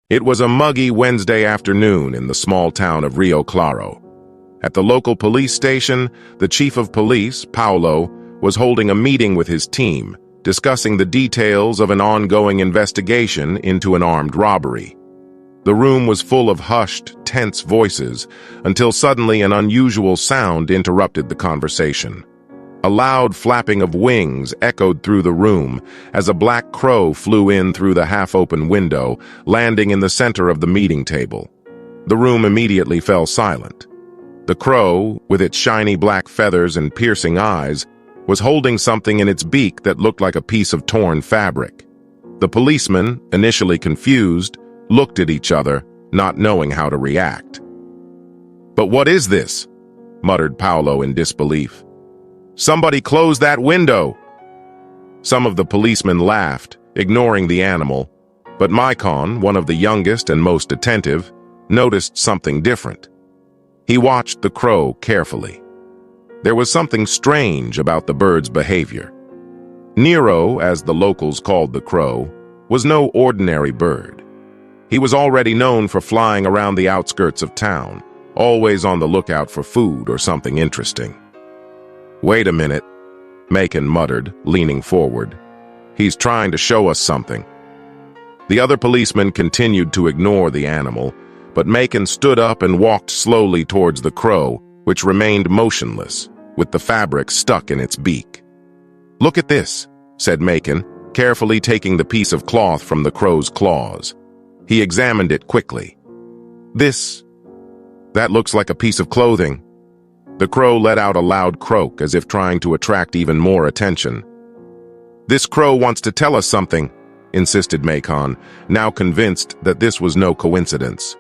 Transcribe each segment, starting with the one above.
It was a muggy Wednesday afternoon in the small town of Rio Claro. At the local police station, the chief of police, Paulo, was holding a meeting with his team, discussing the details of an ongoing investigation into an armed robbery. The room was full of hushed, tense voices, until suddenly an unusual sound interrupted the conversation. A loud flapping of wings echoed through the room as a black crow flew in through the half-open window, landing in the center of the meeting table. The room immediately fell silent. The crow, with its shiny black feathers and piercing eyes, was holding something in its beak that looked like a piece of torn fabric. The policemen, initially confused, looked at each other, not knowing how to react. "But what is this?" muttered Paulo in disbelief. "Somebody close that window!" Some of the policemen laughed, ignoring the animal, but Maicon, one of the youngest and most attentive, noticed something different. He watched the crow carefully. There was something strange about the bird's behavior. Nero, as the locals called the crow, was no ordinary bird. He was already known for flying around the outskirts of town, always on the lookout for food or something interesting. "Wait a minute," Maicon muttered, leaning forward. "He's trying to show us something." The other policemen continued to ignore the animal, but Maicon stood up and walked slowly towards the crow, which remained motionless, with the fabric stuck in its beak. "Look at this," said Maicon, carefully taking the piece of cloth from the crow's claws. He examined it quickly. That looks like a piece of clothing." The crow let out a loud croak as if trying to attract even more attention. "This crow wants to tell us something," insisted Maicon, now convinced that this was no coincidence.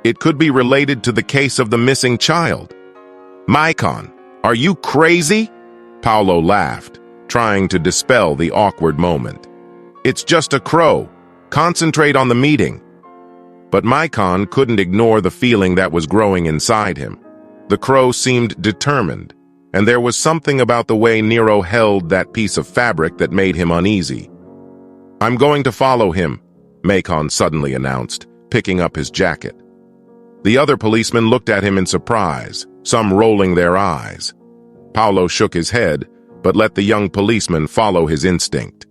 "It could be related to the case of the missing child." "Maicon, are you crazy?" Paulo laughed, trying to dispel the awkward moment. "It's just a crow. Concentrate on the meeting." But Maicon couldn't ignore the feeling that was growing inside him. The crow seemed determined, and there was something about the way Nero held that piece of fabric that made him uneasy. "I'm going to follow him," Maicon suddenly announced, picking up his jacket. The other policemen looked at him in surprise, some rolling their eyes. Paulo shook his head, but let the young policeman follow his instinct.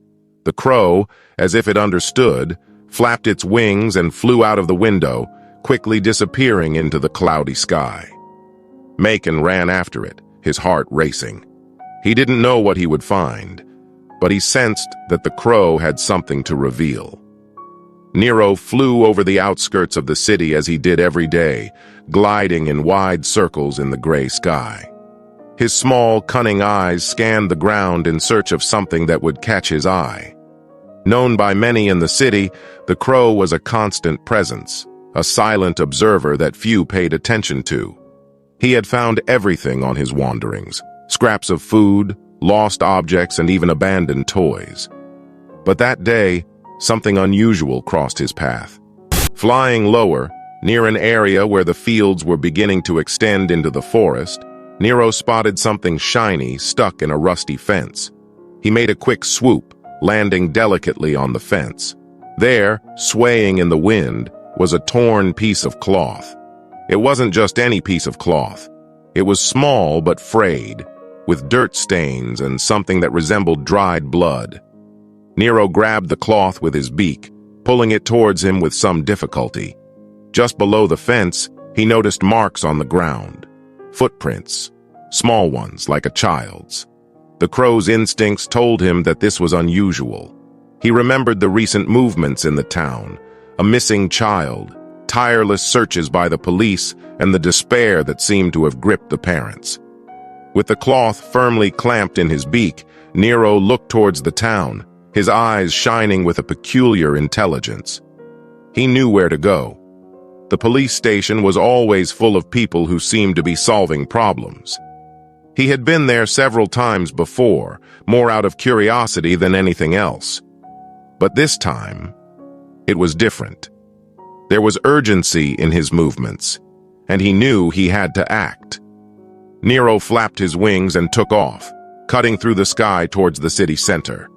The crow, as if it understood, flapped its wings and flew out of the window, quickly disappearing into the cloudy sky. Maicon ran after it, his heart racing. He didn't know what he would find, but he sensed that the crow had something to reveal. Nero flew over the outskirts of the city as he did every day, gliding in wide circles in the gray sky. His small, cunning eyes scanned the ground in search of something that would catch his eye. Known by many in the city, the crow was a constant presence, a silent observer that few paid attention to. He had found everything on his wanderings, scraps of food, lost objects, and even abandoned toys. But that day, something unusual crossed his path. Flying lower, near an area where the fields were beginning to extend into the forest, Nero spotted something shiny stuck in a rusty fence. He made a quick swoop, landing delicately on the fence. There, swaying in the wind, was a torn piece of cloth. It wasn't just any piece of cloth. It was small but frayed, with dirt stains and something that resembled dried blood. Nero grabbed the cloth with his beak, pulling it towards him with some difficulty. Just below the fence, he noticed marks on the ground. Footprints, small ones like a child's. The crow's instincts told him that this was unusual. He remembered the recent movements in the town, a missing child, tireless searches by the police, and the despair that seemed to have gripped the parents. With the cloth firmly clamped in his beak, Nero looked towards the town, his eyes shining with a peculiar intelligence. He knew where to go. The police station was always full of people who seemed to be solving problems. He had been there several times before, more out of curiosity than anything else. But this time, it was different. There was urgency in his movements, and he knew he had to act. Nero flapped his wings and took off, cutting through the sky towards the city center.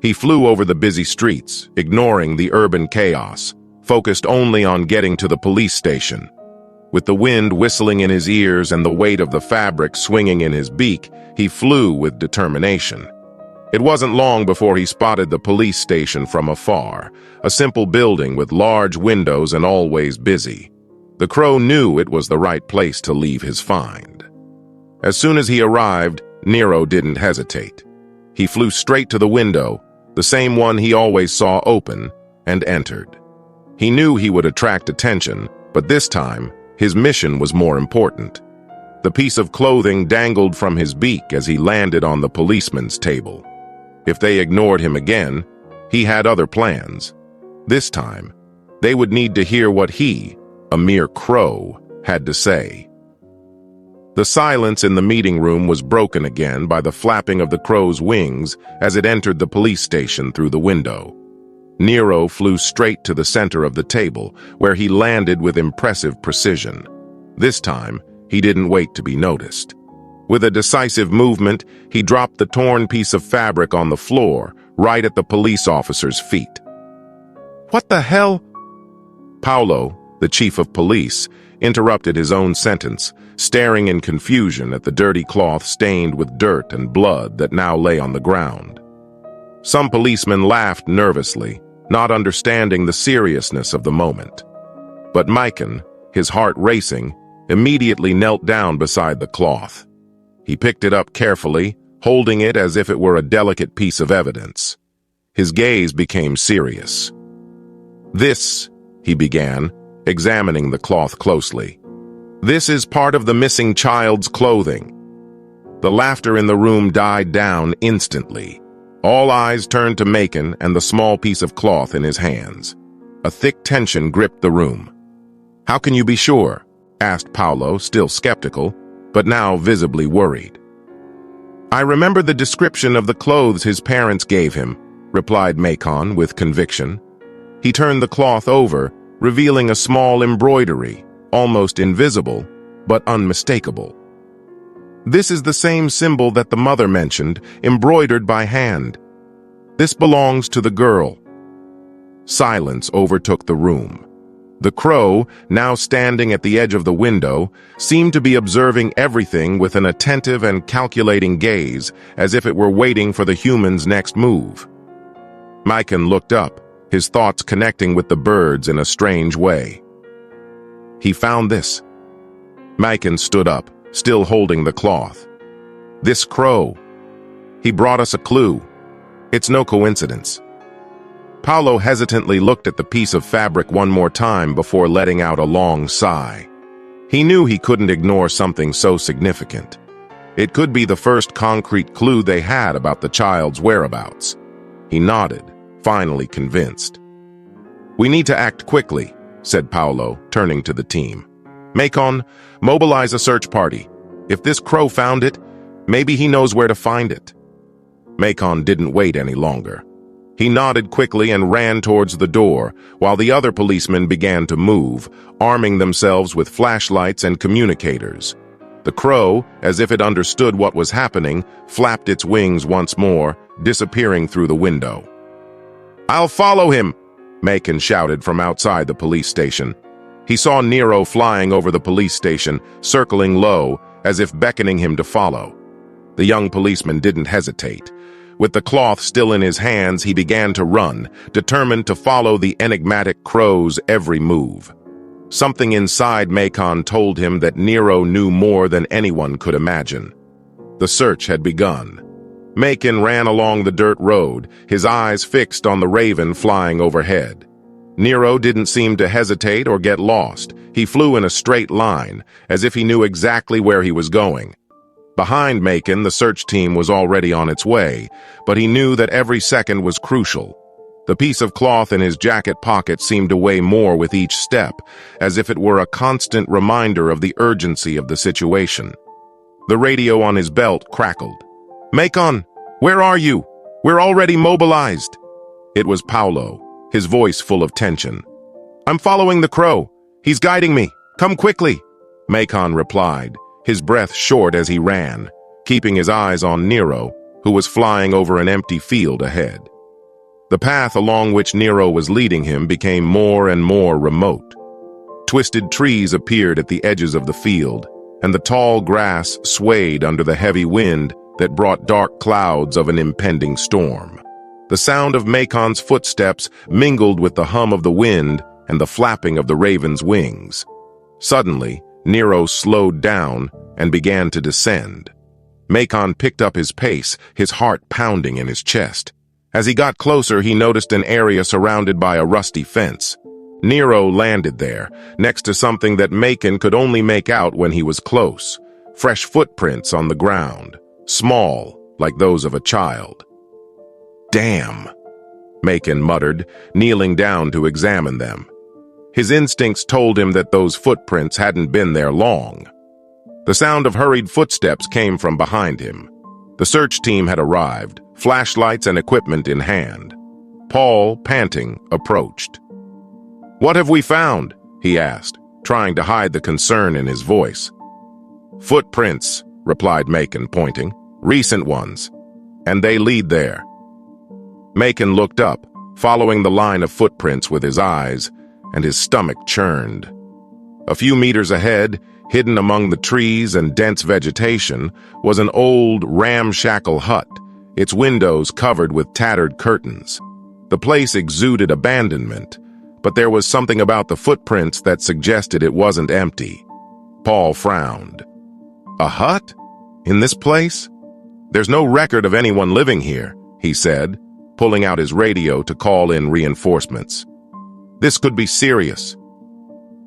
He flew over the busy streets, ignoring the urban chaos, focused only on getting to the police station. With the wind whistling in his ears and the weight of the fabric swinging in his beak, he flew with determination. It wasn't long before he spotted the police station from afar, a simple building with large windows and always busy. The crow knew it was the right place to leave his find. As soon as he arrived, Nero didn't hesitate. He flew straight to the window, the same one he always saw open, and entered. He knew he would attract attention, but this time, his mission was more important. The piece of clothing dangled from his beak as he landed on the policeman's table. If they ignored him again, he had other plans. This time, they would need to hear what he, a mere crow, had to say. The silence in the meeting room was broken again by the flapping of the crow's wings as it entered the police station through the window. Nero flew straight to the center of the table, where he landed with impressive precision. This time, he didn't wait to be noticed. With a decisive movement, he dropped the torn piece of fabric on the floor, right at the police officer's feet. "What the hell?" Paolo, the chief of police, interrupted his own sentence, staring in confusion at the dirty cloth stained with dirt and blood that now lay on the ground. Some policemen laughed nervously, not understanding the seriousness of the moment. But Maicon, his heart racing, immediately knelt down beside the cloth. He picked it up carefully, holding it as if it were a delicate piece of evidence. His gaze became serious. "This," he began, examining the cloth closely. "This is part of the missing child's clothing." The laughter in the room died down instantly. All eyes turned to Maicon and the small piece of cloth in his hands. A thick tension gripped the room. "How can you be sure?" asked Paolo, still skeptical, but now visibly worried. "I remember the description of the clothes his parents gave him," replied Maicon with conviction. He turned the cloth over, revealing a small embroidery, almost invisible, but unmistakable. "This is the same symbol that the mother mentioned, embroidered by hand. This belongs to the girl." Silence overtook the room. The crow, now standing at the edge of the window, seemed to be observing everything with an attentive and calculating gaze, as if it were waiting for the human's next move. Maicon looked up, his thoughts connecting with the birds in a strange way. "He found this." Maicon stood up, still holding the cloth. "This crow. He brought us a clue. It's no coincidence." Paolo hesitantly looked at the piece of fabric one more time before letting out a long sigh. He knew he couldn't ignore something so significant. It could be the first concrete clue they had about the child's whereabouts. He nodded, finally convinced. "We need to act quickly," said Paolo, turning to the team. "Maicon, mobilize a search party. If this crow found it, maybe he knows where to find it." Maicon didn't wait any longer. He nodded quickly and ran towards the door, while the other policemen began to move, arming themselves with flashlights and communicators. The crow, as if it understood what was happening, flapped its wings once more, disappearing through the window. "I'll follow him!" Maicon shouted from outside the police station. He saw Nero flying over the police station, circling low, as if beckoning him to follow. The young policeman didn't hesitate. With the cloth still in his hands, he began to run, determined to follow the enigmatic crow's every move. Something inside Maicon told him that Nero knew more than anyone could imagine. The search had begun. Maicon ran along the dirt road, his eyes fixed on the raven flying overhead. Nero didn't seem to hesitate or get lost. He flew in a straight line, as if he knew exactly where he was going. Behind Maicon, the search team was already on its way, but he knew that every second was crucial. The piece of cloth in his jacket pocket seemed to weigh more with each step, as if it were a constant reminder of the urgency of the situation. The radio on his belt crackled. "Maicon, where are you? We're already mobilized." It was Paolo, his voice full of tension. "I'm following the crow. He's guiding me. Come quickly," Maicon replied, his breath short as he ran, keeping his eyes on Nero, who was flying over an empty field ahead. The path along which Nero was leading him became more and more remote. Twisted trees appeared at the edges of the field, and the tall grass swayed under the heavy wind that brought dark clouds of an impending storm. The sound of Macon's footsteps mingled with the hum of the wind and the flapping of the raven's wings. Suddenly, Nero slowed down and began to descend. Macon picked up his pace, his heart pounding in his chest. As he got closer, he noticed an area surrounded by a rusty fence. Nero landed there, next to something that Macon could only make out when he was close. Fresh footprints on the ground, small, like those of a child. "Damn," Macon muttered, kneeling down to examine them. His instincts told him that those footprints hadn't been there long. The sound of hurried footsteps came from behind him. The search team had arrived, flashlights and equipment in hand. Paul, panting, approached. "What have we found?" he asked, trying to hide the concern in his voice. "Footprints," replied Macon, pointing. "Recent ones. And they lead there." Macon looked up, following the line of footprints with his eyes, and his stomach churned. A few meters ahead, hidden among the trees and dense vegetation, was an old, ramshackle hut, its windows covered with tattered curtains. The place exuded abandonment, but there was something about the footprints that suggested it wasn't empty. Paul frowned. "A hut? In this place? There's no record of anyone living here," he said, pulling out his radio to call in reinforcements. "This could be serious."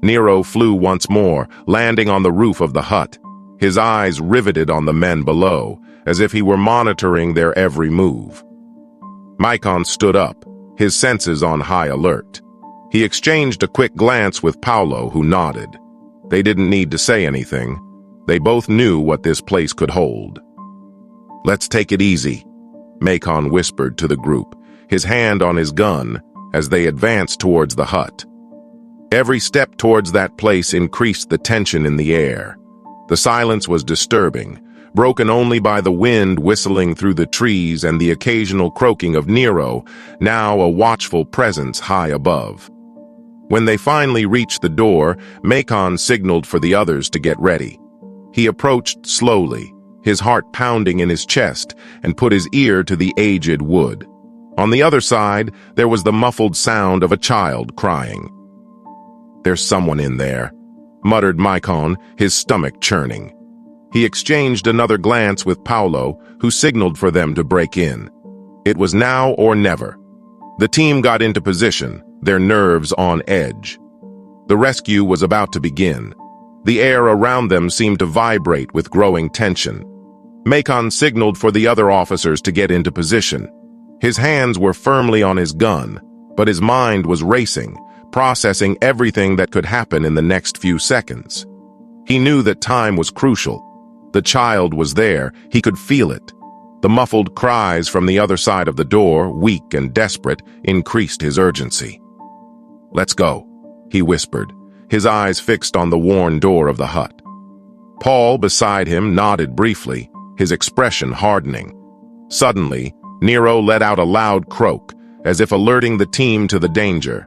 Nero flew once more, landing on the roof of the hut, his eyes riveted on the men below, as if he were monitoring their every move. Macon stood up, his senses on high alert. He exchanged a quick glance with Paolo, who nodded. They didn't need to say anything. They both knew what this place could hold. "Let's take it easy," Macon whispered to the group, his hand on his gun, as they advanced towards the hut. Every step towards that place increased the tension in the air. The silence was disturbing, broken only by the wind whistling through the trees and the occasional croaking of Nero, now a watchful presence high above. When they finally reached the door, Macon signaled for the others to get ready. He approached slowly, his heart pounding in his chest, and put his ear to the aged wood. On the other side, there was the muffled sound of a child crying. "There's someone in there," muttered Macon, his stomach churning. He exchanged another glance with Paolo, who signaled for them to break in. It was now or never. The team got into position, their nerves on edge. The rescue was about to begin. The air around them seemed to vibrate with growing tension. Macon signaled for the other officers to get into position. His hands were firmly on his gun, but his mind was racing, processing everything that could happen in the next few seconds. He knew that time was crucial. The child was there, he could feel it. The muffled cries from the other side of the door, weak and desperate, increased his urgency. "Let's go," he whispered, his eyes fixed on the worn door of the hut. Paul, beside him, nodded briefly, his expression hardening. Suddenly, Nero let out a loud croak, as if alerting the team to the danger.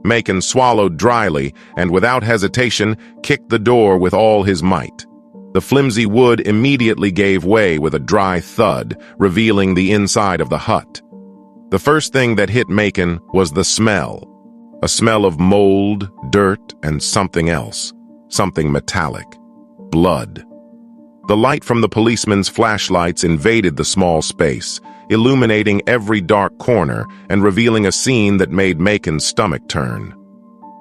Macon swallowed dryly and, without hesitation, kicked the door with all his might. The flimsy wood immediately gave way with a dry thud, revealing the inside of the hut. The first thing that hit Macon was the smell. A smell of mold, dirt, and something else. Something metallic. Blood. The light from the policemen's flashlights invaded the small space, illuminating every dark corner and revealing a scene that made Macon's stomach turn.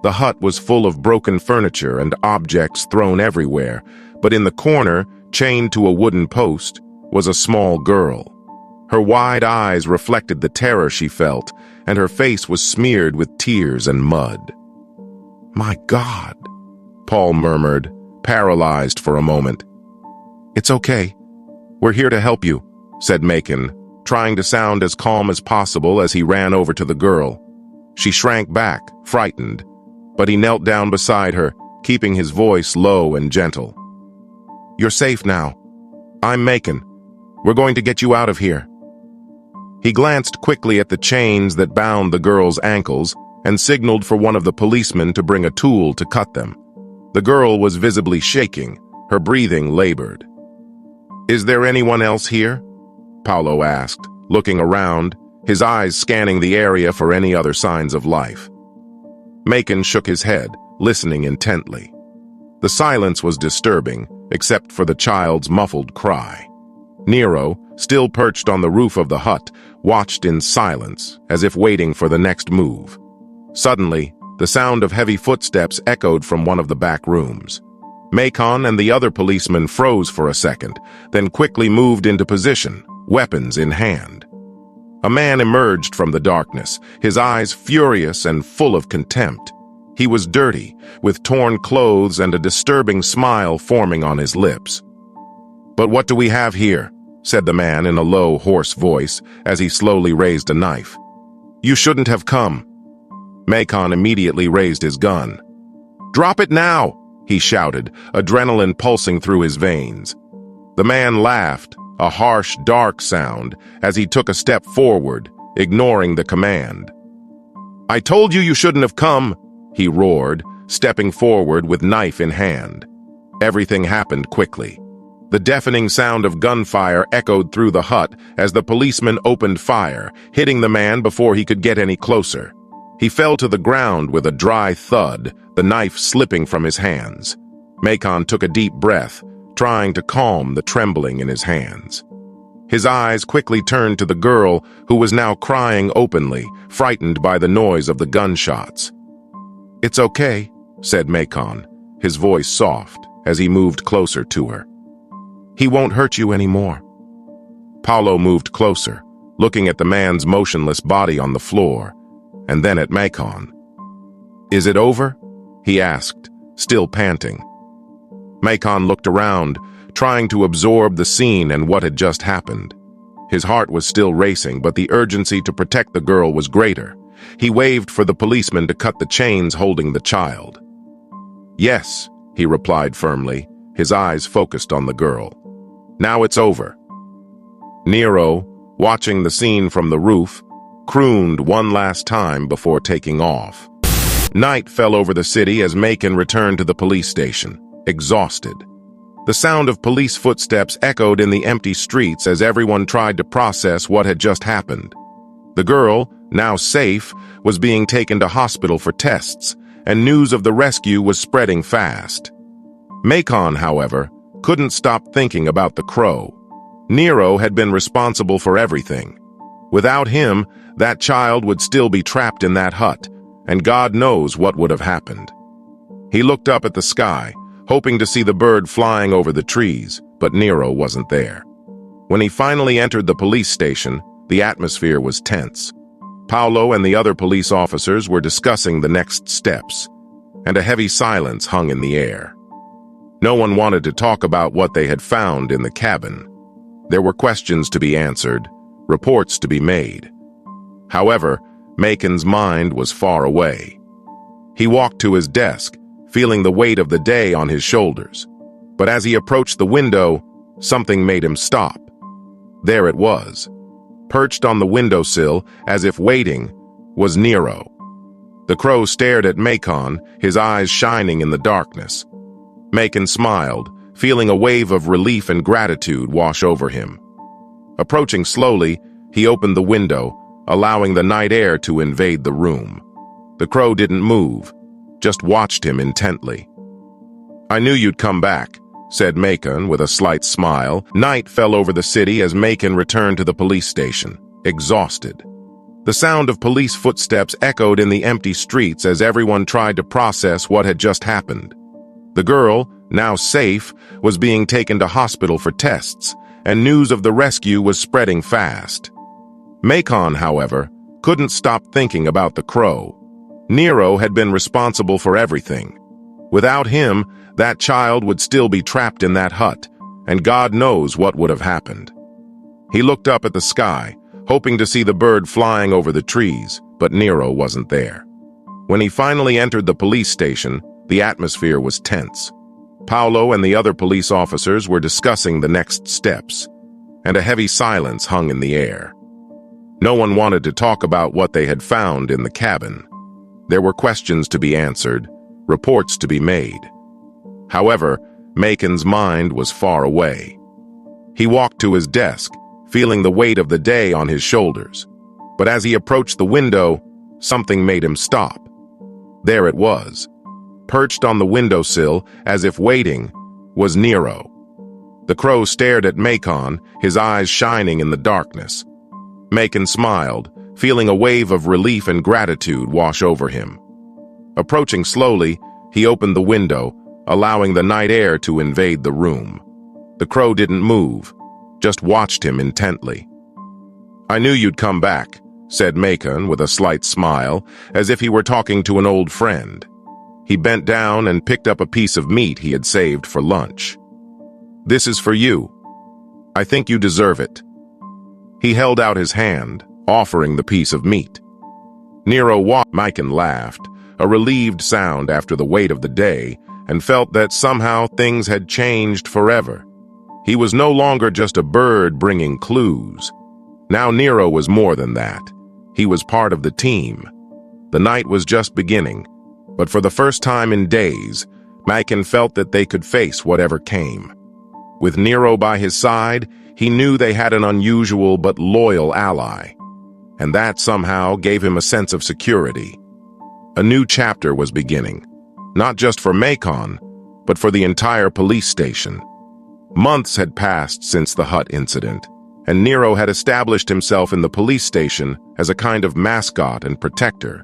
The hut was full of broken furniture and objects thrown everywhere, but in the corner, chained to a wooden post, was a small girl. Her wide eyes reflected the terror she felt, and her face was smeared with tears and mud. "My God," Paul murmured, paralyzed for a moment. "It's okay. We're here to help you," said Macon, trying to sound as calm as possible as he ran over to the girl. She shrank back, frightened, but he knelt down beside her, keeping his voice low and gentle. "You're safe now. I'm Macon. We're going to get you out of here." He glanced quickly at the chains that bound the girl's ankles and signaled for one of the policemen to bring a tool to cut them. The girl was visibly shaking, her breathing labored. "Is there anyone else here?" Paolo asked, looking around, his eyes scanning the area for any other signs of life. Macon shook his head, listening intently. The silence was disturbing, except for the child's muffled cry. Nero, still perched on the roof of the hut, watched in silence, as if waiting for the next move. Suddenly, the sound of heavy footsteps echoed from one of the back rooms. Macon and the other policemen froze for a second, then quickly moved into position, weapons in hand. A man emerged from the darkness, his eyes furious and full of contempt. He was dirty, with torn clothes and a disturbing smile forming on his lips. "But what do we have here?" said the man in a low, hoarse voice as he slowly raised a knife. "You shouldn't have come." Macon immediately raised his gun. "Drop it now!" he shouted, adrenaline pulsing through his veins. The man laughed, a harsh, dark sound, as he took a step forward, ignoring the command. "I told you shouldn't have come," he roared, stepping forward with knife in hand. Everything happened quickly. The deafening sound of gunfire echoed through the hut as the policeman opened fire, hitting the man before he could get any closer. He fell to the ground with a dry thud, the knife slipping from his hands. Macon took a deep breath, trying to calm the trembling in his hands. His eyes quickly turned to the girl, who was now crying openly, frightened by the noise of the gunshots. "It's okay," said Macon, his voice soft as he moved closer to her. "He won't hurt you anymore." Paolo moved closer, looking at the man's motionless body on the floor, and then at Macon. "Is it over?" he asked, still panting. Macon looked around, trying to absorb the scene and what had just happened. His heart was still racing, but the urgency to protect the girl was greater. He waved for the policeman to cut the chains holding the child. "Yes," he replied firmly, his eyes focused on the girl. "Now it's over." Nero, watching the scene from the roof, crooned one last time before taking off. Night fell over the city as Macon returned to the police station, exhausted. The sound of police footsteps echoed in the empty streets as everyone tried to process what had just happened. The girl, now safe, was being taken to hospital for tests, and news of the rescue was spreading fast. Macon, however, couldn't stop thinking about the crow. Nero had been responsible for everything. Without him, that child would still be trapped in that hut, and God knows what would have happened. He looked up at the sky, hoping to see the bird flying over the trees, but Nero wasn't there. When he finally entered the police station, the atmosphere was tense. Paolo and the other police officers were discussing the next steps, and a heavy silence hung in the air. No one wanted to talk about what they had found in the cabin. There were questions to be answered, reports to be made. However, Macon's mind was far away. He walked to his desk, feeling the weight of the day on his shoulders. But as he approached the window, something made him stop. There it was. Perched on the windowsill, as if waiting, was Nero. The crow stared at Macon, his eyes shining in the darkness. Macon smiled, feeling a wave of relief and gratitude wash over him. Approaching slowly, he opened the window, allowing the night air to invade the room. The crow didn't move, just watched him intently. "I knew you'd come back," said Macon with a slight smile. Night fell over the city as Macon returned to the police station, exhausted. The sound of police footsteps echoed in the empty streets as everyone tried to process what had just happened. The girl, now safe, was being taken to hospital for tests, and news of the rescue was spreading fast. Macon, however, couldn't stop thinking about the crow. Nero had been responsible for everything. Without him, that child would still be trapped in that hut, and God knows what would have happened. He looked up at the sky, hoping to see the bird flying over the trees, but Nero wasn't there. When he finally entered the police station, the atmosphere was tense. Paolo and the other police officers were discussing the next steps, and a heavy silence hung in the air. No one wanted to talk about what they had found in the cabin. There were questions to be answered, reports to be made. However, Macon's mind was far away. He walked to his desk, feeling the weight of the day on his shoulders. But as he approached the window, something made him stop. There it was. Perched on the windowsill, as if waiting, was Nero. The crow stared at Macon, his eyes shining in the darkness. Macon smiled, feeling a wave of relief and gratitude wash over him. Approaching slowly, he opened the window, allowing the night air to invade the room. The crow didn't move, just watched him intently. "I knew you'd come back," said Macon with a slight smile, as if he were talking to an old friend. He bent down and picked up a piece of meat he had saved for lunch. "This is for you. I think you deserve it." He held out his hand, offering the piece of meat. Nero watched. Macon laughed, a relieved sound after the weight of the day, and felt that somehow things had changed forever. He was no longer just a bird bringing clues. Now Nero was more than that. He was part of the team. The night was just beginning, but for the first time in days, Macon felt that they could face whatever came. With Nero by his side, he knew they had an unusual but loyal ally, and that somehow gave him a sense of security. A new chapter was beginning, not just for Macon, but for the entire police station. Months had passed since the hut incident, and Nero had established himself in the police station as a kind of mascot and protector.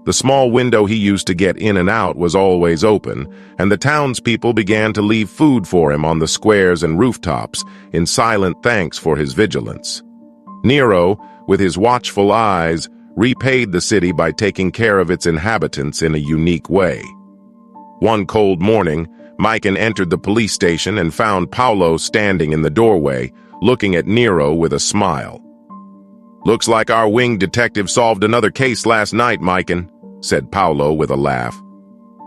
The small window he used to get in and out was always open, and the townspeople began to leave food for him on the squares and rooftops in silent thanks for his vigilance. Nero, with his watchful eyes, repaid the city by taking care of its inhabitants in a unique way. One cold morning, Macon entered the police station and found Paolo standing in the doorway, looking at Nero with a smile. "Looks like our winged detective solved another case last night, Macon," said Paolo with a laugh.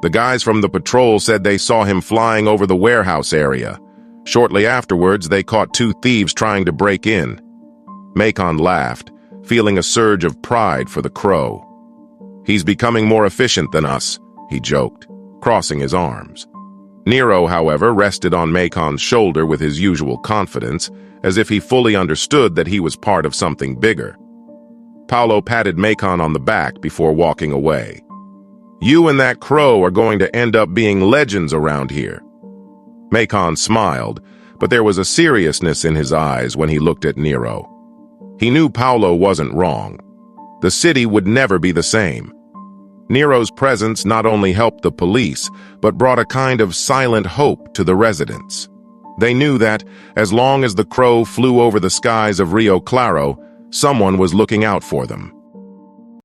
"The guys from the patrol said they saw him flying over the warehouse area. Shortly afterwards, they caught 2 thieves trying to break in." Macon laughed, feeling a surge of pride for the crow. "He's becoming more efficient than us," he joked, crossing his arms. Nero, however, rested on Macon's shoulder with his usual confidence, as if he fully understood that he was part of something bigger. Paolo patted Macon on the back before walking away. "You and that crow are going to end up being legends around here." Macon smiled, but there was a seriousness in his eyes when he looked at Nero. He knew Paolo wasn't wrong. The city would never be the same. Nero's presence not only helped the police, but brought a kind of silent hope to the residents. They knew that, as long as the crow flew over the skies of Rio Claro, someone was looking out for them.